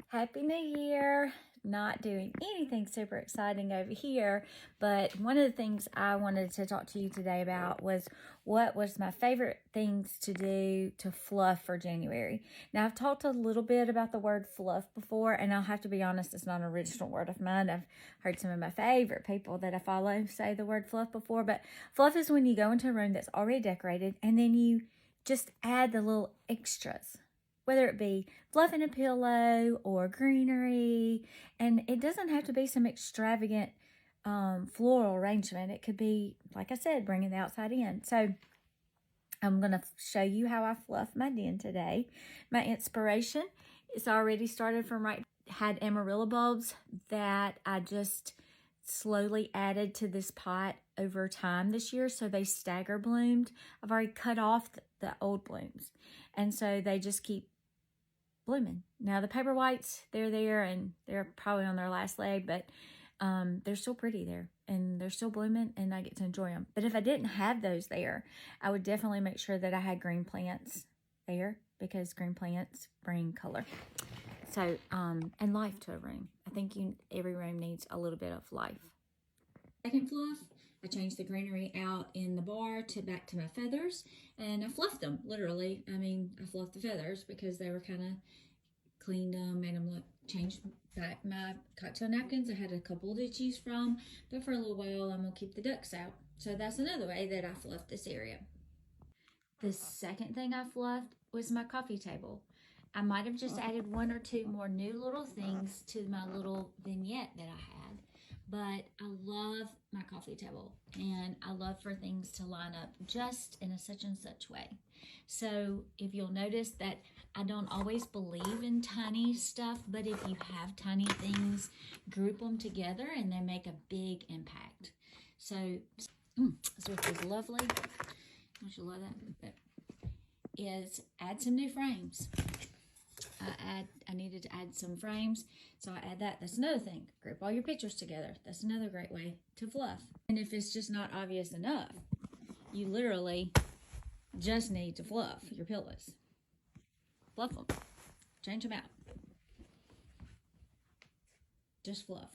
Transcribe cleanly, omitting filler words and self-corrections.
Happy New Year! Not doing anything super exciting over here, but one of the things I wanted to talk to you today about was what was my favorite things to do to fluff for January. Now, I've talked a little bit about the word fluff before, and I'll have to be honest, it's not an original word of mine. I've heard some of my favorite people that I follow say the word fluff before, but fluff is when you go into a room that's already decorated and then you just add the little extras, whether it be fluffing a pillow or greenery. And it doesn't have to be some extravagant floral arrangement. It could be, like I said, bringing the outside in. So I'm going to show you how I fluff my den today. My inspiration is already started from had amarilla bulbs that I just slowly added to this pot over time this year, so they stagger bloomed. I've already cut off the old blooms, and so they just keep blooming. Now the paper whites, they're there and they're probably on their last leg, but they're still pretty there and they're still blooming and I get to enjoy them. But if I didn't have those there, I would definitely make sure that I had green plants there, because green plants bring color. So, and life to a room. I think every room needs a little bit of life. Second fluff, I changed the greenery out in the bar back to my feathers, and I fluffed them, literally. I mean, I fluffed the feathers because they were kind of, cleaned them, made them look, changed back my cocktail napkins. I had a couple to choose from, but for a little while, I'm going to keep the ducks out. So that's another way that I fluffed this area. The second thing I fluffed was my coffee table. I might have just added one or two more new little things to my little vignette that I had, but I love my coffee table and I love for things to line up just in a such and such way. So if you'll notice that I don't always believe in tiny stuff, but if you have tiny things, group them together and they make a big impact. So what is lovely, don't you love that? Is add some new frames. I needed to add some frames, so I add that. That's another thing. Group all your pictures together. That's another great way to fluff. And if it's just not obvious enough, you literally just need to fluff your pillows. Fluff them. Change them out. Just fluff.